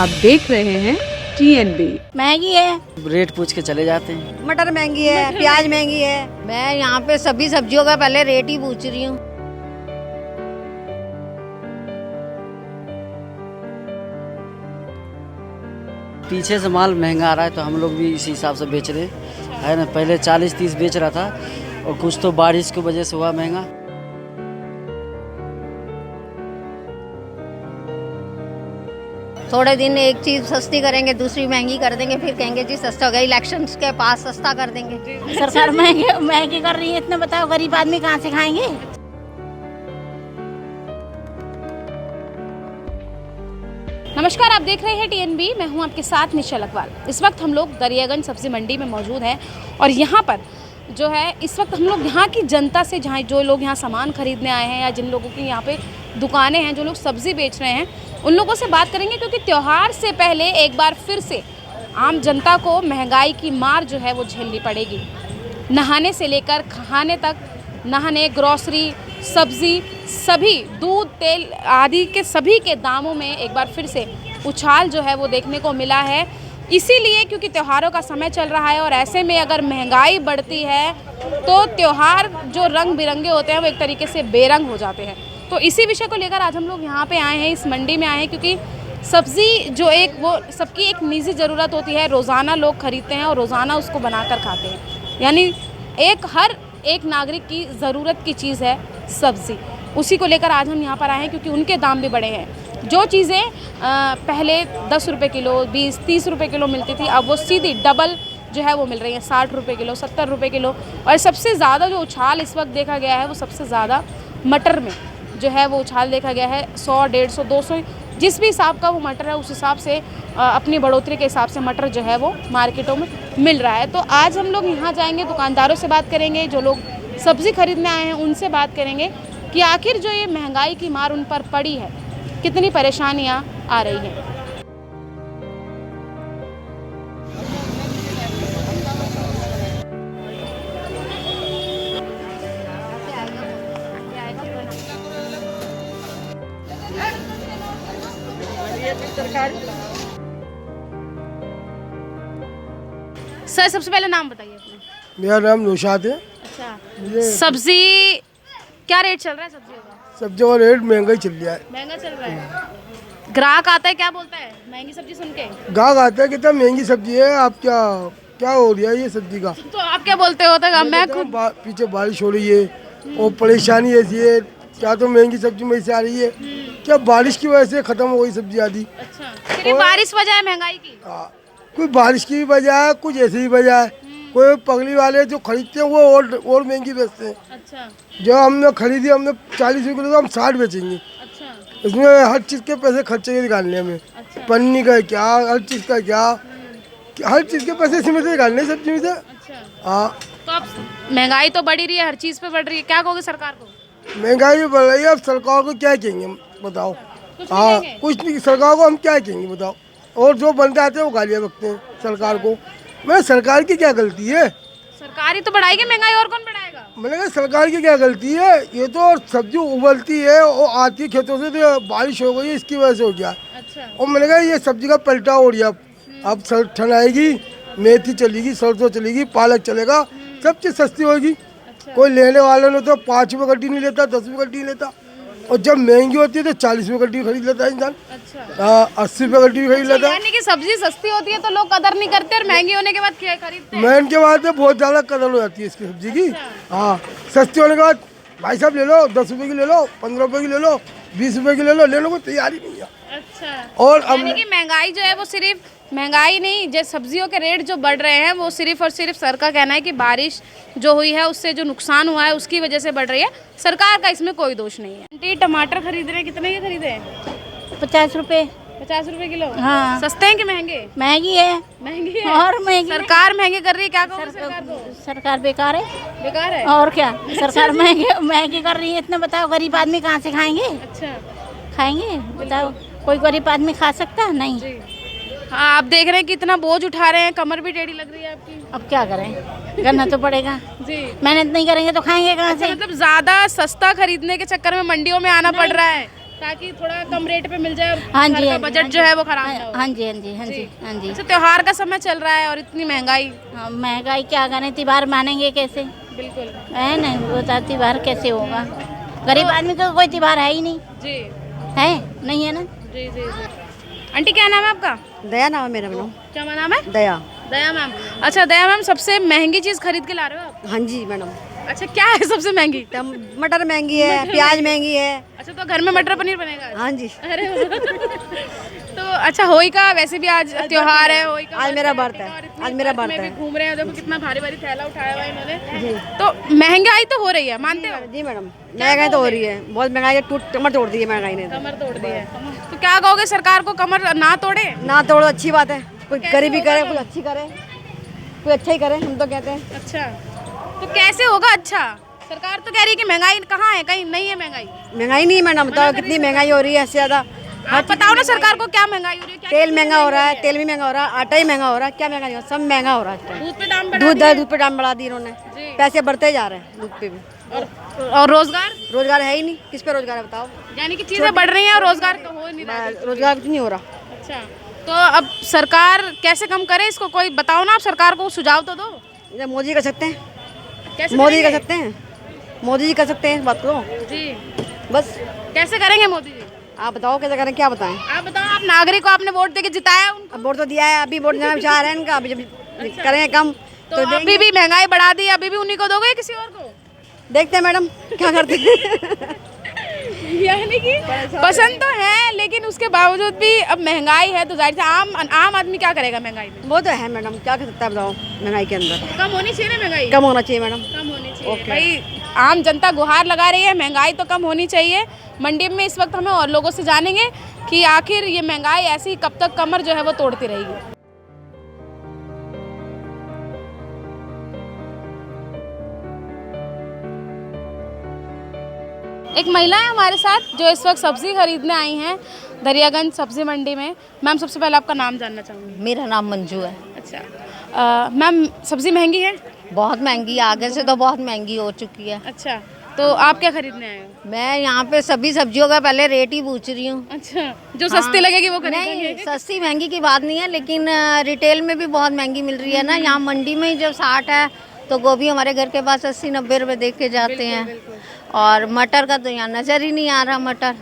आप देख रहे हैं TNB। महंगी है, रेट पूछ के चले जाते हैं। मटर महंगी है, प्याज महंगी है। मैं यहाँ पे सभी सब्जियों का पहले रेट ही पूछ रही हूँ। पीछे से माल महंगा आ रहा है तो हम लोग भी इसी हिसाब से बेच रहे है ना। पहले 40-30 बेच रहा था और कुछ तो बारिश की वजह से हुआ महंगा। थोड़े दिन एक चीज सस्ती करेंगे, दूसरी महंगी कर देंगे, फिर कहेंगे जी सस्ता हो गया। इलेक्शंस के पास सस्ता कर देंगे। सरकार महंगी कर रही है, इतना बताओ गरीब आदमी कहाँ से खाएंगे। नमस्कार, आप देख रहे हैं TNB। मैं हूं आपके साथ निशा लखवाल। इस वक्त हम लोग दरियागंज सब्जी मंडी में मौजूद हैं और यहाँ पर जो है इस वक्त हम लोग यहाँ की जनता से, जहाँ जो लोग यहाँ सामान खरीदने आए हैं या जिन लोगों की यहाँ पे दुकानें हैं, जो लोग सब्जी बेच रहे हैं, उन लोगों से बात करेंगे। क्योंकि त्यौहार से पहले एक बार फिर से आम जनता को महंगाई की मार जो है वो झेलनी पड़ेगी। नहाने से लेकर खाने तक, नहाने, ग्रॉसरी, सब्जी, सभी दूध, तेल आदि के सभी के दामों में एक बार फिर से उछाल जो है वो देखने को मिला है। इसीलिए क्योंकि त्योहारों का समय चल रहा है और ऐसे में अगर महंगाई बढ़ती है तो त्योहार जो रंग बिरंगे होते हैं वो एक तरीके से बेरंग हो जाते हैं। तो इसी विषय को लेकर आज हम लोग यहाँ पे आए हैं, इस मंडी में आए हैं, क्योंकि सब्ज़ी जो एक वो सबकी एक निजी ज़रूरत होती है। रोज़ाना लोग खरीदते हैं और रोज़ाना उसको बनाकर खाते हैं। यानी हर एक नागरिक की ज़रूरत की चीज़ है सब्ज़ी। उसी को लेकर आज हम यहाँ पर आए हैं, क्योंकि उनके दाम भी बढ़े हैं। जो चीज़ें पहले 10 रुपये किलो, 20-30 रुपये किलो मिलती थी, अब वो सीधी डबल जो है वो मिल रही है, 60 रुपये किलो, 70 रुपये किलो। और सबसे ज़्यादा जो उछाल इस वक्त देखा गया है वो सबसे ज़्यादा मटर में जो है वो उछाल देखा गया है। 100, 150, 200 जिस भी हिसाब का वो मटर है उस हिसाब से अपनी बढ़ोतरी के हिसाब से मटर जो है वो मार्केटों में मिल रहा है। तो आज हम लोग यहाँ जाएंगे, दुकानदारों से बात करेंगे, जो लोग सब्ज़ी खरीदने आए हैं उनसे बात करेंगे कि आखिर जो ये महंगाई की मार उन पर पड़ी है, कितनी परेशानियाँ आ रही हैं। सर, सबसे पहले नाम बताइए अपना। मेरा नाम नौशाद है। अच्छा, सब्जी क्या रेट चल रहा है? सब्जियों का सब्जियों का रेट महंगा ही चल रहा है। महंगा चल रहा है। ग्राहक आता है, क्या बोलता है महंगी सब्जी सुन के? गाहक आता है, कितना महंगी सब्जी है, आप क्या हो रहा है ये सब्जी का। तो आप क्या बोलते हो? तो मैं खुद पीछे बारिश हो रही है और परेशानी ऐसी है, क्या तो महंगी सब्जी में से आ रही है, क्या बारिश की वजह से खत्म हो गई सब्जी आदि। अच्छा, सिर्फ बारिश वजह है महंगाई की? कोई बारिश की भी वजह है, कुछ ऐसी ही वजह है। कोई पगली वाले जो खरीदते हैं वो और महंगी बेचते हैं। अच्छा, जो हमने खरीदी, हमने 40 रुपये किलो, हम 60 बेचेंगे। अच्छा, इसमें हर चीज़ के पैसे खर्चे निकालने हमें। अच्छा, पन्नी का क्या, हर चीज़ का क्या, हर चीज़ के पैसे इसमें से निकालने सब्जी में से। अच्छा। हाँ, तो अब महंगाई तो बढ़ ही रही है, हर चीज़ पे बढ़ रही है, क्या कहोगे सरकार को? महंगाई भी बढ़ रही है, अब सरकार को क्या कहेंगे हम, बताओ। हाँ, कुछ नहीं, सरकार को हम क्या कहेंगे बताओ। और जो बनते आते हैं वो गालियाँ बकते हैं सरकार को। मैं सरकार की क्या गलती है? सरकार ही तो बढ़ाएगी महंगाई, और कौन बढ़ाएगा? मैंने कहा सरकार की क्या गलती है? ये तो सब्जी उबलती है और आती है खेतों से, तो बारिश हो गई इसकी वजह से हो गया। अच्छा, और मैंने कहा ये सब्जी का पलटा हो रहा। अब ठंड आएगी, मेथी चलेगी, सरसों चलेगी, पालक चलेगा, सब चीज़ सस्ती होगी। अच्छा। कोई लेने वालों ने तो 5 रुपये गड्डी नहीं लेता, 10 रुपये गड्डी नहीं लेता। और जब महंगी होती है तो 40 रुपये गड्डी खरीद लेता है इंसान। अच्छा, 80 रुपये गड्डी खरीद लेता है। यानी कि सब्जी सस्ती होती है तो लोग कदर नहीं करते और महंगी होने के बाद खरीदते हैं। महंगे के बाद में बहुत ज़्यादा कदर हो जाती है इसकी सब्जी की। हाँ, सस्ती होने के बाद भाई साहब ले लो, 10 रुपये की ले लो, 15 रुपये की ले लो, 20 रुपये की ले लो, लेने को तैयारी नहीं है। अच्छा, और यानी कि महंगाई जो है वो सिर्फ महंगाई नहीं, जो सब्जियों के रेट जो बढ़ रहे हैं वो सिर्फ और सिर्फ सर का कहना है कि बारिश जो हुई है उससे जो नुकसान हुआ है उसकी वजह से बढ़ रही है। सरकार का इसमें कोई दोष नहीं है। आंटी, टमाटर खरीद रहे हैं, कितने के खरीदे हैं? 50 रुपए। 50 रुपए किलो? हाँ। सस्ते हैं कि महंगे? महंगी है, महंगी है और महंगी। सरकार महंगे कर रही है, क्या कहोगे सरकार को? सरकार बेकार है। बेकार है? और क्या, सरकार महंगी कर रही है, इतना बताओ गरीब आदमी कहाँ से खाएंगे। अच्छा, खाएंगे बताओ, कोई गरीब आदमी खा सकता है? नहीं। हाँ, आप देख रहे हैं कि इतना बोझ उठा रहे हैं, कमर भी टेढ़ी लग रही है आपकी। अब क्या करें, करना तो पड़ेगा। जी, मेहनत नहीं करेंगे तो खाएंगे कहाँ से? मतलब ज्यादा सस्ता खरीदने के चक्कर में मंडियों में आना पड़ रहा है। ताकि थोड़ा कम रेट पे मिल जाए और हाँ घर जी, का हाँ जी, बजट जो है वो खराब ना हो। हाँ जी, हाँ जी, हाँ जी, हाँ जी। अच्छा, त्योहार का समय चल रहा है और इतनी महंगाई। हाँ, महंगाई क्या करें, त्योहार मानेंगे कैसे, बिल्कुल है ना, वो त्योहार कैसे होगा, गरीब आदमी का कोई त्योहार है ही नहीं, जी है नहीं, है ना। जी जी जी। आंटी क्या नाम है आपका? दया नाम है मेरा मैडम। क्या नाम है? दया। दया मैम। अच्छा दया मैम, सबसे महंगी चीज खरीद के ला रहे हो आप? हाँ जी मैडम। अच्छा, क्या है सबसे महंगी? मटर महंगी है, प्याज महंगी है। अच्छा, तो घर में मटर पनीर बनेगा आज? हाँ जी। अरे तो अच्छा, होली का वैसे भी आज त्योहार है, होली का आज मेरा है, व्रत ठीक है, और इतनी आज मेरा बर्फ में व्रत भी है। घूम रहे हैं, देखो कितना भारी भारी थैला उठाया हुआ है इन्होंने। तो महंगाई तो हो रही है, मानते हो? जी मैडम, महंगाई तो हो रही है, बहुत महंगाई है, कमर तोड़ दी है महंगाई ने। कमर तोड़ दी है। तो क्या कहोगे, सरकार को कमर ना तोड़े? ना तोड़ो, अच्छी बात है, कोई कैसे गरीबी होगा करे, तो? कोई अच्छी करे, कोई अच्छा ही करे, हम तो कहते हैं। अच्छा, तो कैसे होगा अच्छा? सरकार तो कह रही है कि महंगाई कहाँ है, कहीं नहीं है महंगाई। महंगाई नहीं है मैडम, बताओ कितनी महंगाई हो रही है, इससे ज्यादा। आप बताओ ना सरकार को क्या महंगाई हो रही है, क्या तेल महंगा हो रहा है, तेल भी महंगा हो रहा है, आटा ही महंगा हो रहा है, क्या महंगा नहीं हो रहा, सब महंगा हो रहा है। दूध पे दाम बढ़ा दूध पे दाम बढ़ा दी इन्होंने, जी। पैसे बढ़ते जा रहे हैं दूध पे भी। और रोजगार, रोजगार है ही नहीं, किस पे रोजगार है बताओ। यानी कि चीजें बढ़ रही हैं और रोजगार तो हो नहीं रहा। रोजगार कुछ नहीं हो रहा। अच्छा, तो अब सरकार कैसे कम करे इसको, कोई बताओ ना, आप सरकार को सुझाव तो दो। ये मोदी कर सकते हैं, कैसे मोदी कर करेंगे? सकते हैं, मोदी जी कर सकते हैं, बात करो जी, बस। कैसे करेंगे मोदी जी? आप बताओ कैसे करें, क्या बताएं। आप बताओ, आप नागरिक को आपने वोट देके जिताया उनको, अब वोट तो दिया है, अभी वोट देना विचार है इनका, अभी जब करें कम तो तो अभी भी महंगाई बढ़ा दी, अभी भी उन्हीं को दोगे या किसी और को? देखते हैं मैडम क्या करते हैं। यानी कि पसंद तो है, लेकिन उसके बावजूद भी अब महंगाई है तो जाहिर से आम आदमी क्या करेगा महंगाई में? वो तो है मैडम, क्या कर सकता है बताओ, महंगाई के अंदर कम होनी चाहिए ना महंगाई, कम होना चाहिए मैडम। कम होनी चाहिए भाई। आम जनता गुहार लगा रही है, महंगाई तो कम होनी चाहिए। मंडी में इस वक्त हमें और लोगों से जानेंगे कि आखिर ये महंगाई ऐसी कब तक कमर जो है वो तोड़ती रहेगी। एक महिला है हमारे साथ जो इस वक्त सब्जी खरीदने आई हैं दरियागंज सब्जी मंडी में। मैम, सबसे पहले आपका नाम जानना चाहूँगी। मेरा नाम मंजू है। अच्छा मैम, सब्जी महंगी है? बहुत महंगी, आगे से तो बहुत महंगी हो चुकी है। अच्छा, तो आप क्या खरीदने आए हो? मैं यहाँ पे सभी सब्जियों का पहले रेट ही पूछ रही हूँ। अच्छा, जो सस्ती लगेगी वो खरीदेंगे? नहीं, सस्ती महंगी की बात नहीं है, लेकिन रिटेल में भी बहुत महंगी मिल रही है ना। यहाँ मंडी में ही जब 60 है तो गोभी हमारे घर के पास 80-90 रुपए देख के जाते हैं। और मटर का तो यहाँ नजर ही नहीं आ रहा। मटर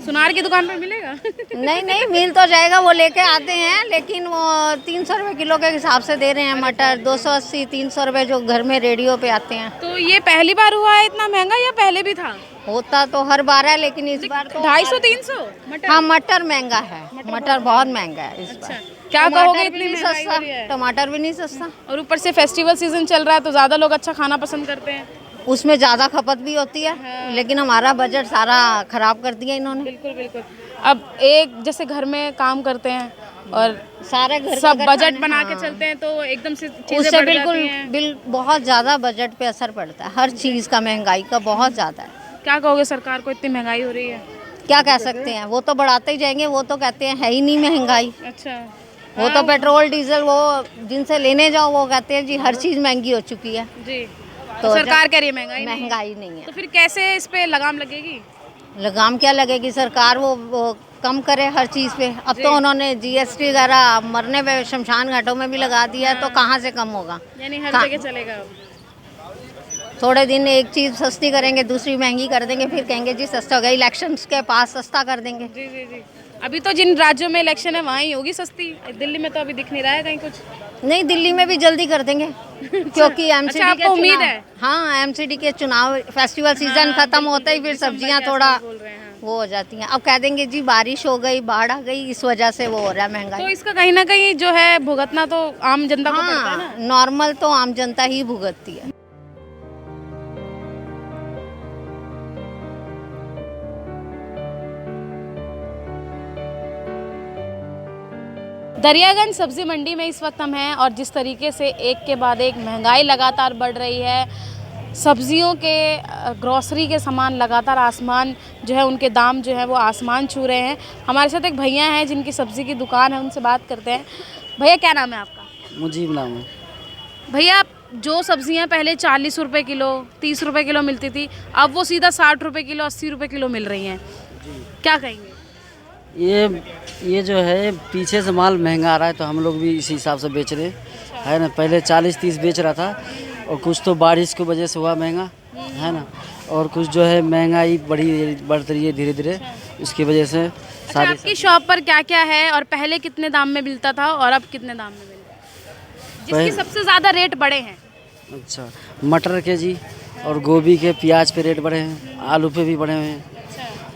सुनार की दुकान पर मिलेगा? नहीं नहीं, मिल तो जाएगा, वो लेके आते हैं, लेकिन वो 300 रुपए किलो के हिसाब से दे रहे हैं। मटर 280-300 रुपए जो घर में रेडियो पे आते हैं। तो ये पहली बार हुआ है इतना महंगा या पहले भी था? होता तो हर बार है, लेकिन इस बार तो 250-300 मटर? हाँ, मटर महंगा है, मटर बहुत महंगा है इस बार। क्या टमाटर कहोगे, भी इतनी नहीं महंगाई हो सस्ता, रही है? टमाटर भी नहीं सस्ता। और ऊपर से फेस्टिवल सीजन चल रहा है तो ज्यादा लोग अच्छा खाना पसंद करते हैं। उसमें ज़्यादा खपत भी होती है। लेकिन हमारा बजट सारा खराब कर दिया इन्होंने। बिल्कुल बिल्कुल। अब एक जैसे घर में काम करते हैं और सारे घर सब का बजट बना के चलते हैं तो एकदम से चीजें उससे बढ़ जाती हैं। बहुत ज़्यादा बजट पे असर पड़ता है, हर चीज़ का, महंगाई का बहुत ज़्यादा है। क्या कहोगे, सरकार को इतनी महंगाई हो रही है? क्या कह सकते हैं, वो तो बढ़ाते ही जाएंगे। वो तो कहते हैं है ही नहीं महंगाई। अच्छा, वो तो पेट्रोल डीजल वो जिनसे लेने जाओ वो कहते हैं जी हर चीज़ महंगी हो चुकी है। जी। तो सरकार कह रही है महंगाई नहीं है। महंगाई नहीं है तो फिर कैसे इस पे लगाम लगेगी? लगाम क्या लगेगी, सरकार वो कम करे हर चीज़ पे। अब तो उन्होंने जीएसटी वगैरह मरने पे शमशान घाटों में भी लगा दिया है, तो कहाँ से कम होगा। यानी हर जगह चलेगा अब। थोड़े दिन एक चीज़ सस्ती करेंगे, दूसरी महंगी कर देंगे, फिर कहेंगे जी सस्ता हो गया। इलेक्शंस के पास सस्ता कर देंगे। जी जी जी। अभी तो जिन राज्यों में इलेक्शन है वहाँ ही होगी सस्ती, दिल्ली में तो अभी दिख नहीं रहा है कहीं कुछ। नहीं, दिल्ली में भी जल्दी कर देंगे क्योंकि एमसीडी अच्छा, के आपको उम्मीद चुनाव, है? हाँ, एमसीडी के चुनाव, फेस्टिवल सीजन खत्म होते ही फिर सब्जियां थोड़ा बोल रहे हैं। वो हो जाती हैं। अब कह देंगे जी बारिश हो गई, बाढ़ आ गई, इस वजह से वो हो रहा है तो महंगाई। इसका कहीं ना कहीं जो है भुगतना तो आम जनता को पड़ता है ना। हाँ, नॉर्मल तो आम जनता ही भुगतती है। दरियागंज सब्जी मंडी में इस वक्त हम हैं और जिस तरीके से एक के बाद एक महंगाई लगातार बढ़ रही है, सब्जियों के ग्रॉसरी के सामान लगातार आसमान जो है उनके दाम जो है वो आसमान छू रहे हैं। हमारे साथ एक भैया हैं जिनकी सब्जी की दुकान है, उनसे बात करते हैं। भैया क्या नाम है आपका? मुजीब नाम है। भैया, जो सब्जियां पहले 40 रुपये किलो 30 रुपये किलो मिलती थी, अब वो सीधा 60 रुपये किलो 80 रुपये किलो मिल रही हैं। क्या कहेंगे? ये जो है पीछे से माल महंगा आ रहा है तो हम लोग भी इसी हिसाब से बेच रहे है ना। पहले 40-30 बेच रहा था और कुछ तो बारिश की वजह से हुआ महंगा है ना, और कुछ जो है महंगाई बढ़ रही है धीरे धीरे, उसकी वजह से अच्छा, आपकी शॉप पर क्या क्या है और पहले कितने दाम में मिलता था और अब कितने दाम में मिल रहा है, जिसके सबसे ज़्यादा रेट बढ़े हैं? अच्छा, मटर के जी और गोभी के, प्याज पे रेट बढ़े हैं, आलू पे भी बढ़े हुए हैं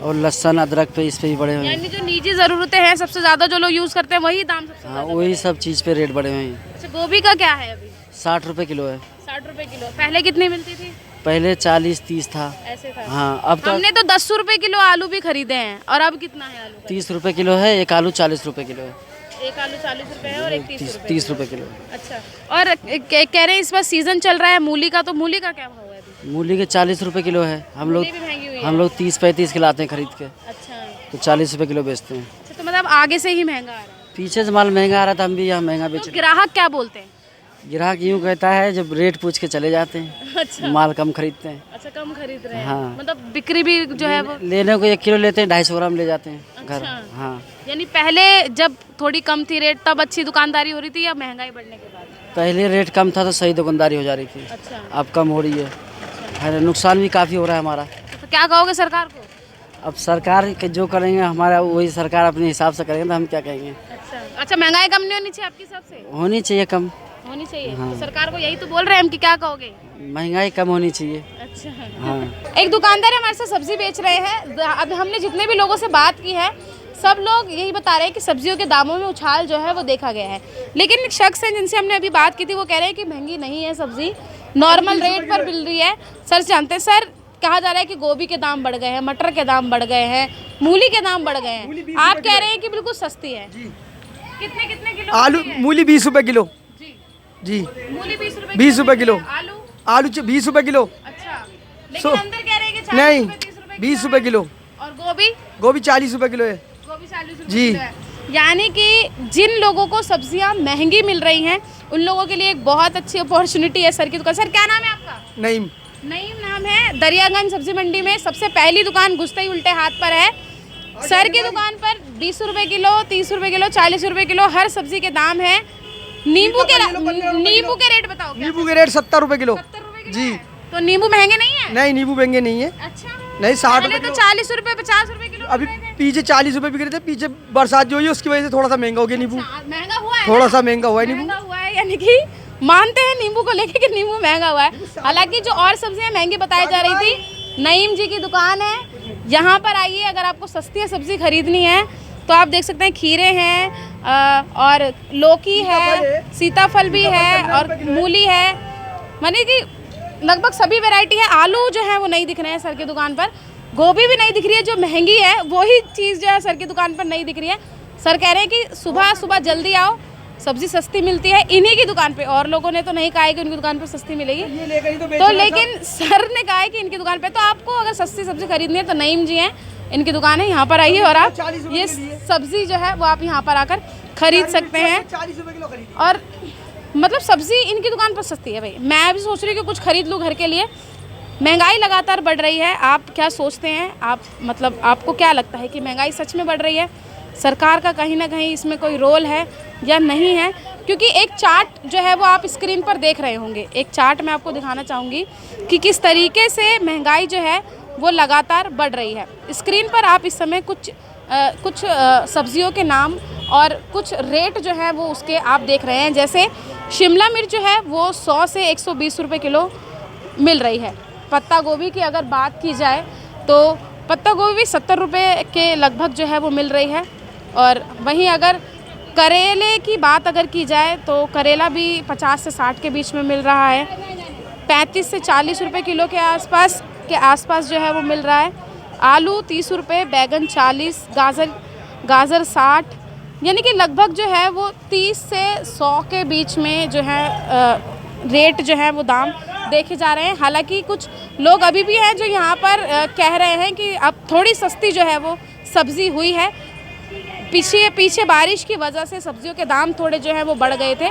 और लहसुन अदरक पे इस पे भी बढ़े हुए हैं। यानी जो निजी ज़रूरतें हैं सबसे ज़्यादा जो लोग यूज़ करते हैं वही दाम सबसे हाँ, वही सब चीज़ पे रेट बढ़े हुए हैं। अच्छा, गोभी का क्या है अभी? 60 रुपये किलो है। 60 रुपए किलो। पहले कितनी मिलती थी? पहले 40-30 था। ऐसे था। हाँ, अब तो हमने तो 10 रुपए किलो आलू भी खरीदे हैं, और अब कितना है आलू का? 30 रुपये किलो है, एक आलू 40 रुपये किलो है। एक आलू 40 रुपए है और एक 30 रुपये किलो। अच्छा, और कह रहे हैं इस बार सीजन चल रहा है मूली का, तो मूली का क्या भाव है अभी? मूली के 40 रुपये किलो है। हम लोग मूली भी महंगी हुई है। हम लोग 30-35 के लाते हैं खरीद के, अच्छा, तो 40 रुपये किलो बेचते हैं। अच्छा, तो मतलब आगे से ही महंगा आ रहा है। पीछे से माल महंगा आ रहा था, हम भी यहाँ महंगा बेच तो रहे ग्राहक क्या बोलते हैं? हैं। ग्राहक यूँ कहता है जब रेट पूछ के चले जाते हैं, अच्छा, माल कम खरीदते हैं। अच्छा, कम खरीद रहे हैं। हाँ। मतलब बिक्री भी जो है वो, लेने को 1 किलो लेते हैं, 250 ग्राम ले जाते हैं घर। अच्छा। हाँ, यानी पहले जब थोड़ी कम थी रेट तब अच्छी दुकानदारी हो रही थी, या महंगाई बढ़ने के बाद? पहले रेट कम था तो सही दुकानदारी हो जा रही थी, अच्छा, अब कम हो रही है। नुकसान भी काफ़ी हो रहा है हमारा। तो क्या कहोगे सरकार को? अब सरकार के जो करेंगे हमारा वही सरकार अपने हिसाब से करेंगे, तो हम क्या कहेंगे। अच्छा, महंगाई कम नहीं होनी चाहिए आपके हिसाब से? होनी चाहिए कम, होनी चाहिए। हाँ। तो सरकार को यही तो बोल रहे हैं हम कि क्या कहोगे? महंगाई कम होनी चाहिए। अच्छा, हाँ, एक दुकानदार हमारे साथ सब्जी बेच रहे हैं। अब हमने जितने भी लोगों से बात की है सब लोग यही बता रहे हैं कि सब्जियों के दामों में उछाल जो है वो देखा गया है। लेकिन एक शख्स है जिनसे हमने अभी बात की थी, वो कह रहे हैं कि महंगी नहीं है सब्जी, नॉर्मल रेट पर मिल रही है। सर जानते हैं, सर कहा जा रहा है कि गोभी के दाम बढ़ गए हैं, मटर के दाम बढ़ गए हैं, मूली के दाम बढ़ गए हैं, आप कह रहे हैं कि बिल्कुल सस्ती है। कितने कितने किलो आलू मूली 20 रुपए किलो जी, मूली 20 रुपए किलो, आलू आलू 20 रुपए किलो, अच्छा, लेकिन अंदर कह रहे हैं कि 40 नहीं रुपए, 30 रुपए 20 रुपए किलो, और गोभी गोभी 40 रुपए किलो है गोभी 40 रुपए जी। किलो है। यानी कि जिन लोगों को सब्जियां महंगी मिल रही हैं उन लोगों के लिए एक बहुत अच्छी अपॉर्चुनिटी है सर की दुकान। सर क्या नाम है आपका? नहीं नईम नाम है। दरियागंज सब्जी मंडी में सबसे पहली दुकान घुसते ही उल्टे हाथ पर है। सर की दुकान पर 20 रुपए किलो, 30 रुपए किलो, 40 रुपए किलो हर सब्जी के दाम है। नींबू के रेट बताओ क्या? नींबू के रेट 70 रुपए किलो 70 रुपए किलो जी। है। तो नींबू महंगे नहीं है? नहीं, नींबू महंगे नहीं है। अच्छा, नहीं, 60 पहले रुपए तो किलो। 40 रुपए 50 रुपए किलो अभी मिल रहे थे। पीछे 40 रुपए बिक रहे थे, पीछे बरसात जो हुई है उसकी वजह से थोड़ा सा महंगा हो गया नींबू, अच्छा, महंगा हुआ है थोड़ा ना? सा महंगा हुआ है नींबू। महंगा हुआ है, यानी कि मानते हैं नींबू को लेके कि नींबू महंगा हुआ है। हालांकि जो और सब्जियां महंगी बताई जा रही थी, नईम जी की दुकान है, यहाँ पर आइए अगर आपको सस्ती सब्जी खरीदनी है तो आप देख सकते हैं खीरे हैं और लौकी है, सीताफल भी है और मूली है, माने कि लगभग सभी वैरायटी है। आलू जो है वो नहीं दिख रहे हैं सर की दुकान पर, गोभी भी नहीं दिख रही है, जो महंगी है वही चीज़ जो है सर की दुकान पर नहीं दिख रही है। सर कह रहे हैं कि सुबह सुबह जल्दी आओ, सब्जी सस्ती मिलती है इन्हीं की दुकान पे। और लोगों ने तो नहीं कहा है कि उनकी दुकान पर सस्ती मिलेगी, तो लेकिन सर ने कहा है कि इनकी दुकान पे। तो आपको अगर सस्ती सब्जी खरीदनी है तो नईम जी हैं, इनकी दुकान है, यहाँ पर आइए और आप ये सब्जी जो है वो आप यहाँ पर आकर खरीद सकते हैं। 40 रुपए किलो खरीद। और मतलब सब्जी इनकी दुकान पर सस्ती है भाई। मैं भी सोच रही हूँ कि कुछ खरीद लूँ घर के लिए। महंगाई लगातार बढ़ रही है, आप क्या सोचते हैं? आप मतलब आपको क्या लगता है कि महंगाई सच में बढ़ रही है? सरकार का कहीं ना कहीं इसमें कोई रोल है या नहीं है? क्योंकि एक चार्ट जो है वो आप स्क्रीन पर देख रहे होंगे, एक चार्ट मैं आपको दिखाना चाहूँगी कि किस तरीके से महंगाई जो है वो लगातार बढ़ रही है। स्क्रीन पर आप इस समय कुछ सब्जियों के नाम और कुछ रेट जो है वो उसके आप देख रहे हैं। जैसे शिमला मिर्च जो है वो 100 से 120 रुपए किलो मिल रही है। पत्ता गोभी की अगर बात की जाए तो पत्ता गोभी 70 रुपये के लगभग जो है वो मिल रही है। और वहीं अगर करेले की बात अगर की जाए तो करेला भी 50 से 60 के बीच में मिल रहा है। 35 से 40 रुपये किलो के आसपास जो है वो मिल रहा है। आलू 30 रुपये, बैगन 40, गाजर 60, यानी कि लगभग जो है वो 30 से 100 के बीच में जो है रेट जो है वो दाम देखे जा रहे हैं। हालांकि कुछ लोग अभी भी हैं जो यहाँ पर कह रहे हैं कि अब थोड़ी सस्ती जो है वो सब्ज़ी हुई है। पीछे बारिश की वजह से सब्जियों के दाम थोड़े जो है वो बढ़ गए थे,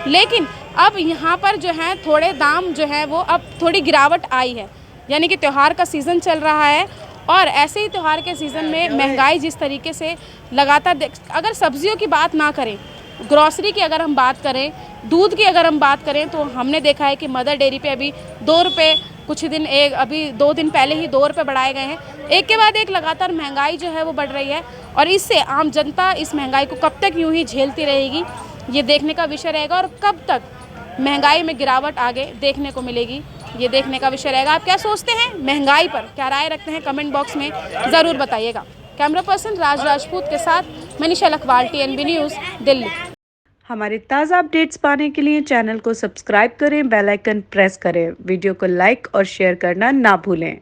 लेकिन अब यहाँ पर जो है थोड़े दाम जो है वो अब थोड़ी गिरावट आई है। यानी कि त्यौहार का सीज़न चल रहा है और ऐसे ही त्यौहार के सीज़न में महंगाई जिस तरीके से लगातार अगर सब्जियों की बात ना करें, ग्रॉसरी की अगर हम बात करें, दूध की अगर हम बात करें, तो हमने देखा है कि मदर डेयरी पे अभी 2 रुपये अभी 2 दिन पहले ही 2 रुपये बढ़ाए गए हैं। एक के बाद एक लगातार महंगाई जो है वो बढ़ रही है और इससे आम जनता इस महंगाई को कब तक यूं ही झेलती रहेगी, ये देखने का विषय रहेगा। और कब तक महंगाई में गिरावट आगे देखने को मिलेगी, ये देखने का विषय रहेगा। आप क्या सोचते हैं महंगाई पर, क्या राय रखते हैं, कमेंट बॉक्स में ज़रूर बताइएगा। कैमरा पर्सन राज राजपूत के साथ मनीषा लखवाल, TNB न्यूज़, दिल्ली। हमारे ताज़ा अपडेट्स पाने के लिए चैनल को सब्सक्राइब करें, बेल आइकन प्रेस करें, वीडियो को लाइक और शेयर करना ना भूलें।